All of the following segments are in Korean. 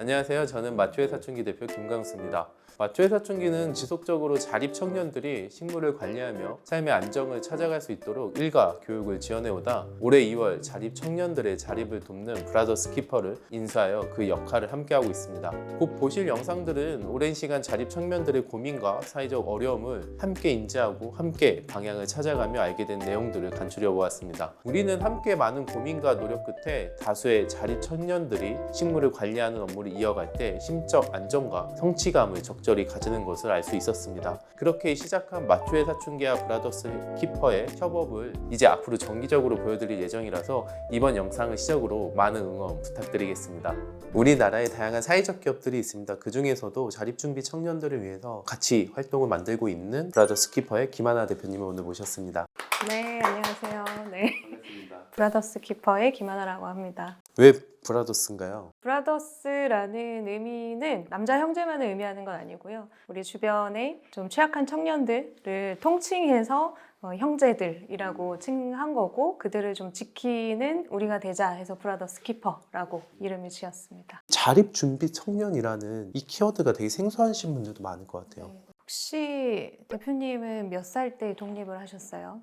안녕하세요. 저는 마초의 사춘기 대표 김광수입니다. 마초의 사춘기는 지속적으로 자립 청년들이 식물을 관리하며 삶의 안정을 찾아갈 수 있도록 일가 교육을 지원해오다 올해 2월 자립 청년들의 자립을 돕는 브라더스 키퍼를 인수하여 그 역할을 함께하고 있습니다. 곧 보실 영상들은 오랜 시간 자립 청년들의 고민과 사회적 어려움을 함께 인지하고 함께 방향을 찾아가며 알게 된 내용들을 간추려 보았습니다. 우리는 함께 많은 고민과 노력 끝에 다수의 자립 청년들이 식물을 관리하는 업무를 이어갈 때 심적 안정과 성취감을 적절히 가지는 것을 알 수 있었습니다. 그렇게 시작한 마초의 사춘기와 브라더스 키퍼의 협업을 이제 앞으로 정기적으로 보여드릴 예정이라서 이번 영상을 시작으로 많은 응원 부탁드리겠습니다. 우리나라에 다양한 사회적 기업들이 있습니다. 그 중에서도 자립준비 청년들을 위해서 같이 활동을 만들고 있는 브라더스 키퍼의 김하나 대표님을 오늘 모셨습니다. 네, 안녕하세요. 네. 반갑습니다. 브라더스 키퍼의 김하나라고 합니다. 왜 브라더스인가요? 브라더스라는 의미는 남자 형제만을 의미하는 건 아니고요. 우리 주변에 좀 취약한 청년들을 통칭해서 형제들이라고 칭한 거고, 그들을 좀 지키는 우리가 되자 해서 브라더스 키퍼라고 이름을 지었습니다. 자립준비 청년이라는 이 키워드가 되게 생소하신 분들도 많을 것 같아요. 혹시 대표님은 몇 살 때 독립을 하셨어요?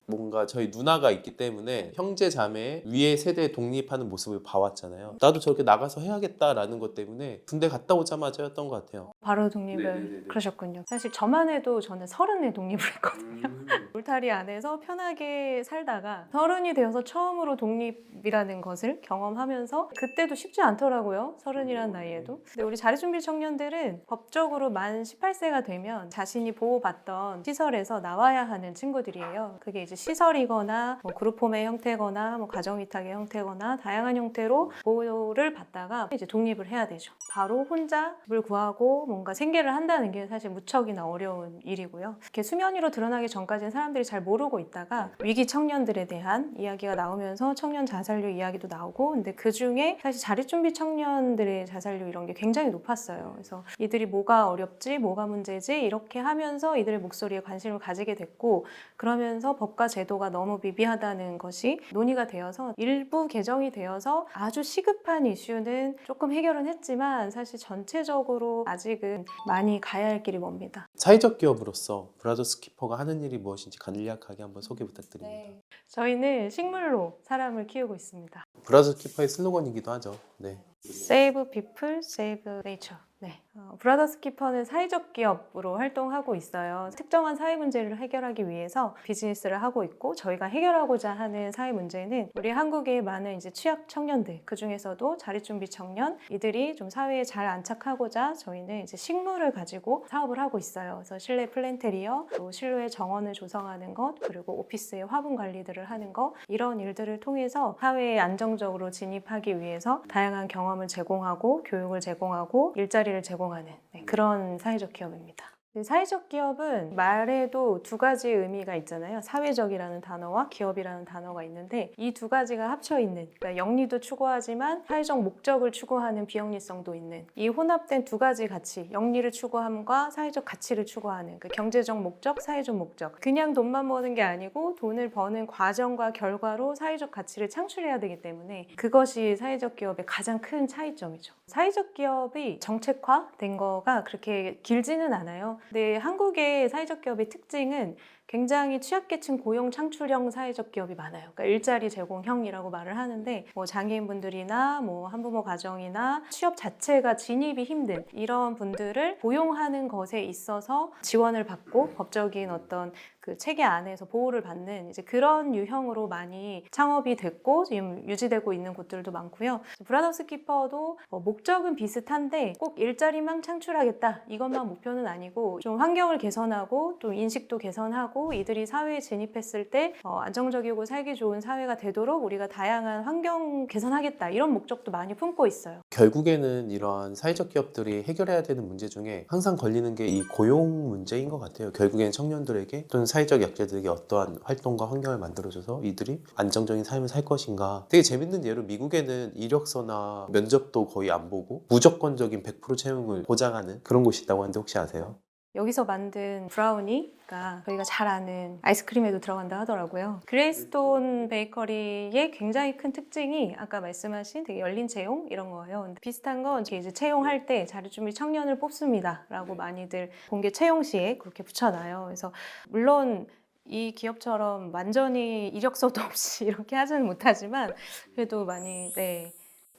뭔가 저희 누나가 있기 때문에 형제 자매 위에 세대에 독립하는 모습을 봐왔잖아요. 나도 저렇게 나가서 해야겠다라는 것 때문에 군대 갔다 오자마자였던 것 같아요. 바로 독립을 네네네네. 그러셨군요. 사실 저만 해도 저는 30에 독립을 했거든요. 울타리 안에서 편하게 살다가 30이 되어서 처음으로 독립이라는 것을 경험하면서 그때도 쉽지 않더라고요. 30이라는 나이에도. 근데 우리 자립준비 청년들은 법적으로 만 18세가 되면 자신이 보호받던 시설에서 나와야 하는 친구들이에요. 그게 이제 시설이거나 그룹홈의 형태거나 가정위탁의 형태거나 다양한 형태로 보호를 받다가 이제 독립을 해야 되죠. 바로 혼자 집을 구하고 뭔가 생계를 한다는 게 사실 무척이나 어려운 일이고요. 이렇게 수면 위로 드러나기 전까지는 사람들이 잘 모르고 있다가 위기 청년들에 대한 이야기가 나오면서 청년 자살률 이야기도 나오고, 근데 그 중에 사실 자립준비 청년들의 자살률 이런 게 굉장히 높았어요. 그래서 이들이 뭐가 어렵지, 뭐가 문제지 이렇게 하면서 이들의 목소리에 관심을 가지게 됐고, 그러면서 법과 제도가 너무 미비하다는 것이 논의가 되어서 일부 개정이 되어서 아주 시급한 이슈는 조금 해결은 했지만 사실 전체적으로 아직은 많이 가야 할 길이 멉니다. 사회적 기업으로서 브라더스 키퍼가 하는 일이 무엇인지 간략하게 한번 소개 부탁드립니다. 저희는 식물로 사람을 키우고 있습니다. 브라더스 키퍼의 슬로건이기도 하죠. 네. Save people, save nature. 네. 브라더스 키퍼는 사회적 기업으로 활동하고 있어요. 특정한 사회 문제를 해결하기 위해서 비즈니스를 하고 있고, 저희가 해결하고자 하는 사회 문제는 우리 한국의 많은 이제 취약 청년들, 그 중에서도 자립준비 청년, 이들이 좀 사회에 잘 안착하고자 저희는 이제 식물을 가지고 사업을 하고 있어요. 그래서 실내 플랜테리어, 또 실내 정원을 조성하는 것, 그리고 오피스의 화분 관리들을 하는 것, 이런 일들을 통해서 사회에 안정적으로 진입하기 위해서 다양한 경험을 제공하고 교육을 제공하고 일자리를 제공하는 그런 사회적 기업입니다. 사회적 기업은 말에도 두 가지 의미가 있잖아요. 사회적이라는 단어와 기업이라는 단어가 있는데 이 두 가지가 합쳐 있는, 그러니까 영리도 추구하지만 사회적 목적을 추구하는 비영리성도 있는 이 혼합된 두 가지 가치, 영리를 추구함과 사회적 가치를 추구하는 그 경제적 목적, 사회적 목적. 그냥 돈만 버는 게 아니고 돈을 버는 과정과 결과로 사회적 가치를 창출해야 되기 때문에 그것이 사회적 기업의 가장 큰 차이점이죠. 사회적 기업이 정책화된 거가 그렇게 길지는 않아요. 근데 한국의 사회적 기업의 특징은 굉장히 취약계층 고용 창출형 사회적 기업이 많아요. 그러니까 일자리 제공형이라고 말을 하는데 장애인분들이나 한부모 가정이나 취업 자체가 진입이 힘든 이런 분들을 고용하는 것에 있어서 지원을 받고 법적인 어떤 그 체계 안에서 보호를 받는 이제 그런 유형으로 많이 창업이 됐고 지금 유지되고 있는 곳들도 많고요. 브라더스 키퍼도 목적은 비슷한데 꼭 일자리만 창출하겠다 이것만 목표는 아니고 좀 환경을 개선하고 또 인식도 개선하고 이들이 사회에 진입했을 때 안정적이고 살기 좋은 사회가 되도록 우리가 다양한 환경 개선하겠다 이런 목적도 많이 품고 있어요. 결국에는 이러한 사회적 기업들이 해결해야 되는 문제 중에 항상 걸리는 게 이 고용 문제인 것 같아요. 결국에는 청년들에게 또는 사회적 약자들에게 어떠한 활동과 환경을 만들어줘서 이들이 안정적인 삶을 살 것인가. 되게 재밌는 예로 미국에는 이력서나 면접도 거의 안 보고 무조건적인 100% 채용을 보장하는 그런 곳이 있다고 하는데 혹시 아세요? 여기서 만든 브라우니가 저희가 잘 아는 아이스크림에도 들어간다 하더라고요. 그레이스톤 베이커리의 굉장히 큰 특징이 아까 말씀하신 되게 열린 채용 이런 거예요. 근데 비슷한 건 이제 채용할 때 자립준비 청년을 뽑습니다라고 많이들 공개 채용 시에 그렇게 붙여놔요. 그래서 물론 이 기업처럼 완전히 이력서도 없이 이렇게 하지는 못하지만 그래도 많이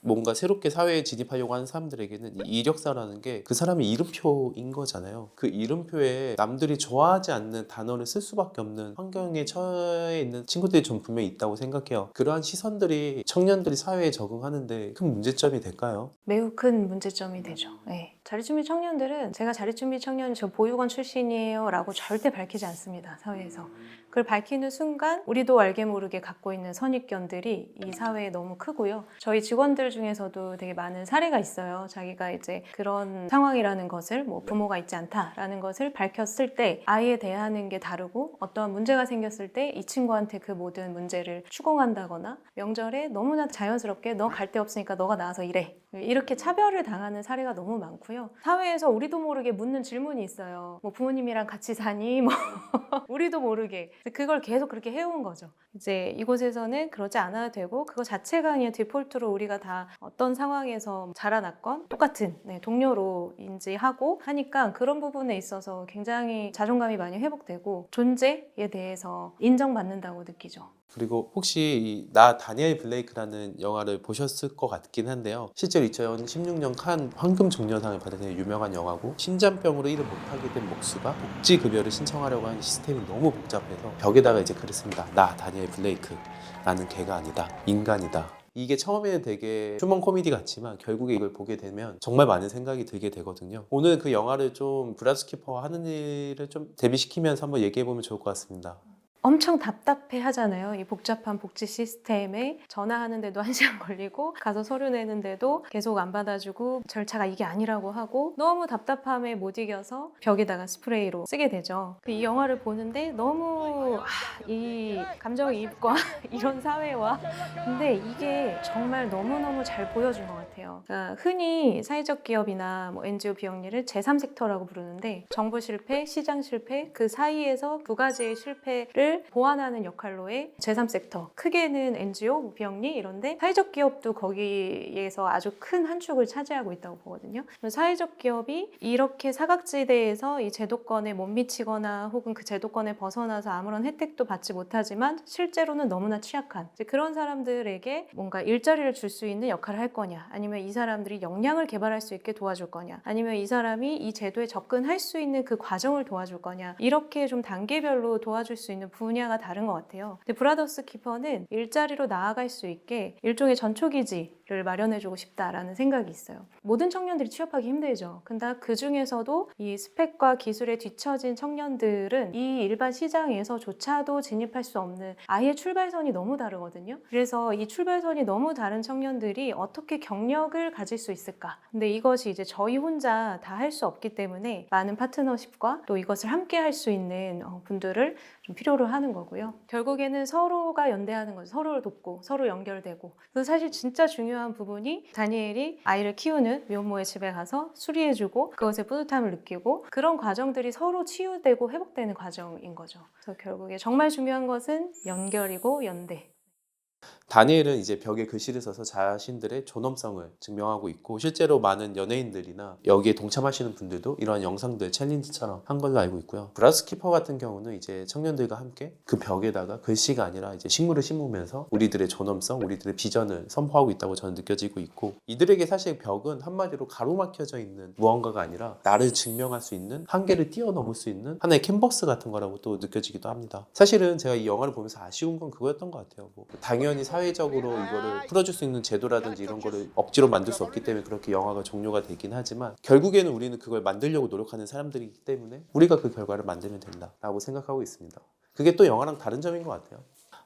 뭔가 새롭게 사회에 진입하려고 하는 사람들에게는 이 이력서라는 게 그 사람의 이름표인 거잖아요. 그 이름표에 남들이 좋아하지 않는 단어를 쓸 수밖에 없는 환경에 처해 있는 친구들이 좀 분명히 있다고 생각해요. 그러한 시선들이 청년들이 사회에 적응하는데 큰 문제점이 될까요? 매우 큰 문제점이 되죠. 자립준비 청년들은 제가 자립준비 청년 저 보육원 출신이에요 라고 절대 밝히지 않습니다. 사회에서. 그걸 밝히는 순간 우리도 알게 모르게 갖고 있는 선입견들이 이 사회에 너무 크고요. 저희 직원들 중에서도 되게 많은 사례가 있어요. 자기가 이제 그런 상황이라는 것을 뭐 부모가 있지 않다라는 것을 밝혔을 때 아이에 대하는 게 다르고 어떠한 문제가 생겼을 때 이 친구한테 그 모든 문제를 추궁한다거나 명절에 너무나 자연스럽게 너 갈 데 없으니까 너가 나와서 일해. 이렇게 차별을 당하는 사례가 너무 많고요. 사회에서 우리도 모르게 묻는 질문이 있어요. 뭐 부모님이랑 같이 사니? 뭐 우리도 모르게 그걸 계속 그렇게 해온 거죠. 이제 이곳에서는 그러지 않아도 되고 그거 자체가 그냥 디폴트로 우리가 다 어떤 상황에서 자라났건 똑같은 동료로 인지하고 하니까 그런 부분에 있어서 굉장히 자존감이 많이 회복되고 존재에 대해서 인정받는다고 느끼죠. 그리고 혹시 나 다니엘 블레이크라는 영화를 보셨을 것 같긴 한데요. 실제로 2016년 칸 황금 종려상을 받은 유명한 영화고 신장병으로 일을 못하게 된 목수가 복지급여를 신청하려고 하는 시스템이 너무 복잡해서 벽에다가 이제 글을 씁니다. 나 다니엘 블레이크. 나는 개가 아니다. 인간이다. 이게 처음에는 되게 휴먼 코미디 같지만 결국에 이걸 보게 되면 정말 많은 생각이 들게 되거든요. 오늘 그 영화를 좀 브라드 스키퍼가 하는 일을 좀 대비시키면서 한번 얘기해보면 좋을 것 같습니다. 엄청 답답해 하잖아요. 이 복잡한 복지 시스템에 전화하는데도 1시간 걸리고 가서 서류 내는데도 계속 안 받아주고 절차가 이게 아니라고 하고 너무 답답함에 못 이겨서 벽에다가 스프레이로 쓰게 되죠. 이 영화를 보는데 너무 이 감정이입과 이런 사회와 근데 이게 정말 너무너무 잘 보여준 것 같아요. 그러니까 흔히 사회적 기업이나 뭐 NGO 비영리를 제3섹터라고 부르는데 정부 실패, 시장 실패 그 사이에서 두 가지의 실패를 보완하는 역할로의 제3섹터 크게는 NGO, 비영리 이런데 사회적 기업도 거기에서 아주 큰 한 축을 차지하고 있다고 보거든요. 사회적 기업이 이렇게 사각지대에서 이 제도권에 못 미치거나 혹은 그 제도권에 벗어나서 아무런 혜택도 받지 못하지만 실제로는 너무나 취약한 그런 사람들에게 뭔가 일자리를 줄 수 있는 역할을 할 거냐 아니면 이 사람들이 역량을 개발할 수 있게 도와줄 거냐 아니면 이 사람이 이 제도에 접근할 수 있는 그 과정을 도와줄 거냐 이렇게 좀 단계별로 도와줄 수 있는 분야가 다른 것 같아요. 근데 브라더스 키퍼는 일자리로 나아갈 수 있게 일종의 전초기지를 마련해주고 싶다라는 생각이 있어요. 모든 청년들이 취업하기 힘들죠. 근데 그 중에서도 이 스펙과 기술에 뒤처진 청년들은 이 일반 시장에서조차도 진입할 수 없는 아예 출발선이 너무 다르거든요. 그래서 이 출발선이 너무 다른 청년들이 어떻게 경력을 가질 수 있을까? 근데 이것이 이제 저희 혼자 다 할 수 없기 때문에 많은 파트너십과 또 이것을 함께 할 수 있는 분들을 좀 필요로 하는 거고요. 결국에는 서로가 연대하는 거죠. 서로를 돕고 서로 연결되고. 그래서 사실 진짜 중요한 부분이 다니엘이 아이를 키우는 미혼모의 집에 가서 수리해주고 그것에 뿌듯함을 느끼고 그런 과정들이 서로 치유되고 회복되는 과정인 거죠. 그래서 결국에 정말 중요한 것은 연결이고 연대. 다니엘은 이제 벽에 글씨를 써서 자신들의 존엄성을 증명하고 있고 실제로 많은 연예인들이나 여기에 동참하시는 분들도 이러한 영상들 챌린지처럼 한 걸로 알고 있고요. 브라스 키퍼 같은 경우는 이제 청년들과 함께 그 벽에다가 글씨가 아니라 이제 식물을 심으면서 우리들의 존엄성, 우리들의 비전을 선포하고 있다고 저는 느껴지고 있고 이들에게 사실 벽은 한마디로 가로막혀져 있는 무언가가 아니라 나를 증명할 수 있는 한계를 뛰어넘을 수 있는 하나의 캔버스 같은 거라고 또 느껴지기도 합니다. 사실은 제가 이 영화를 보면서 아쉬운 건 그거였던 것 같아요. 당연히 사회적으로 이거를 풀어줄 수 있는 제도라든지 이런 거를 억지로 만들 수 없기 때문에 그렇게 영화가 종료가 되긴 하지만 결국에는 우리는 그걸 만들려고 노력하는 사람들이기 때문에 우리가 그 결과를 만들면 된다라고 생각하고 있습니다. 그게 또 영화랑 다른 점인 것 같아요.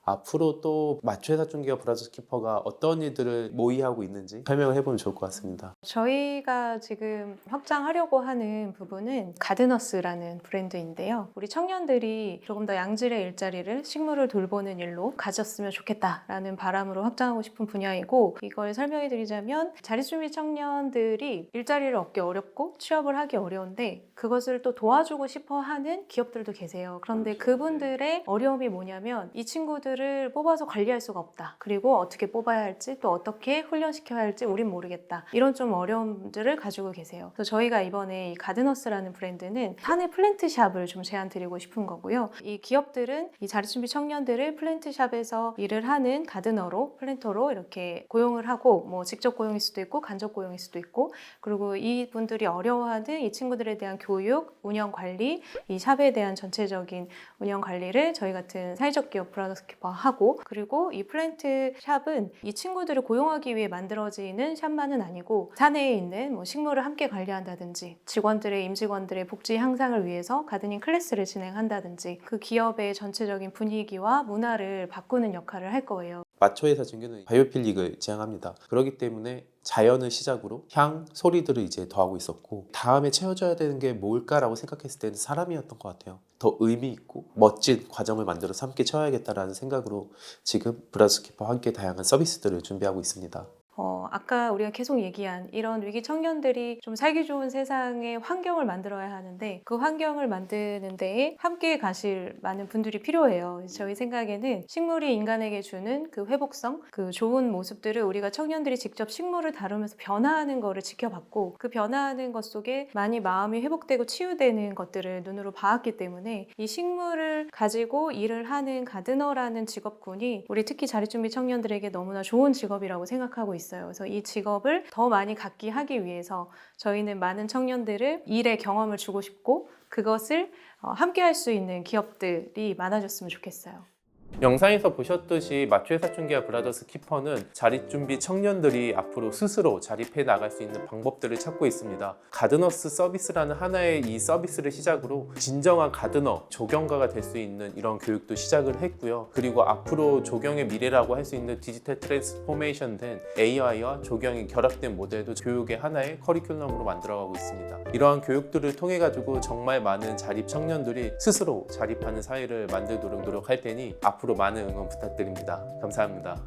앞으로 또 마취회 사춘기와 브라더스키퍼가 어떤 일들을 모의하고 있는지 설명을 해보면 좋을 것 같습니다. 저희가 지금 확장하려고 하는 부분은 가드너스라는 브랜드인데요. 우리 청년들이 조금 더 양질의 일자리를 식물을 돌보는 일로 가졌으면 좋겠다라는 바람으로 확장하고 싶은 분야이고, 이걸 설명해 드리자면 자립준비 청년들이 일자리를 얻기 어렵고 취업을 하기 어려운데 그것을 또 도와주고 싶어 하는 기업들도 계세요. 그런데 그분들의 어려움이 뭐냐면 이 친구들을 뽑아서 관리할 수가 없다. 그리고 어떻게 뽑아야 할지 또 어떻게 훈련시켜야 할지 우린 모르겠다. 이런 좀 어려움들을 가지고 계세요. 그래서 저희가 이번에 이 가드너스라는 브랜드는 사내 플랜트샵을 좀 제안 드리고 싶은 거고요. 이 기업들은 이 자립준비 청년들을 플랜트샵에서 일을 하는 가드너로, 플랜터로 이렇게 고용을 하고, 뭐 직접 고용일 수도 있고 간접 고용일 수도 있고, 그리고 이분들이 어려워하는 이 친구들에 대한 교육, 운영 관리, 이 샵에 대한 전체적인 운영 관리를 저희 같은 사회적 기업 브라더스키퍼 하고, 그리고 이 플랜트 샵은 이 친구들을 고용하기 위해 만들어지는 샵만은 아니고 사내에 있는 뭐 식물을 함께 관리한다든지 직원들의 임직원들의 복지 향상을 위해서 가드닝 클래스를 진행한다든지 그 기업의 전체적인 분위기와 문화를 바꾸는 역할을 할 거예요. 마초회 사춘기는 바이오필릭을 지향합니다. 그렇기 때문에 자연을 시작으로 향, 소리들을 이제 더하고 있었고, 다음에 채워줘야 되는 게 뭘까라고 생각했을 때는 사람이었던 것 같아요. 더 의미 있고 멋진 과정을 만들어서 함께 채워야겠다라는 생각으로 지금 브라더스키퍼와 함께 다양한 서비스들을 준비하고 있습니다. 아까 우리가 계속 얘기한 이런 위기 청년들이 좀 살기 좋은 세상의 환경을 만들어야 하는데 그 환경을 만드는 데에 함께 가실 많은 분들이 필요해요. 저희 생각에는 식물이 인간에게 주는 그 회복성, 그 좋은 모습들을 우리가 청년들이 직접 식물을 다루면서 변화하는 거를 지켜봤고, 그 변화하는 것 속에 많이 마음이 회복되고 치유되는 것들을 눈으로 봐왔기 때문에 이 식물을 가지고 일을 하는 가드너라는 직업군이 우리 특히 자립준비 청년들에게 너무나 좋은 직업이라고 생각하고 있어요. 그래서 이 직업을 더 많이 갖게 하기 위해서 저희는 많은 청년들을 일의 경험을 주고 싶고, 그것을 함께 할 수 있는 기업들이 많아졌으면 좋겠어요. 영상에서 보셨듯이 마취회 사춘기와 브라더스키퍼는 자립준비 청년들이 앞으로 스스로 자립해 나갈 수 있는 방법들을 찾고 있습니다. 가드너스 서비스라는 하나의 이 서비스를 시작으로 진정한 가드너, 조경가가 될 수 있는 이런 교육도 시작을 했고요. 그리고 앞으로 조경의 미래라고 할 수 있는 디지털 트랜스포메이션 된 AI와 조경이 결합된 모델도 교육의 하나의 커리큘럼으로 만들어가고 있습니다. 이러한 교육들을 통해 가지고 정말 많은 자립 청년들이 스스로 자립하는 사회를 만들도록 노력할 테니 앞으로 많은 응원 부탁드립니다. 감사합니다.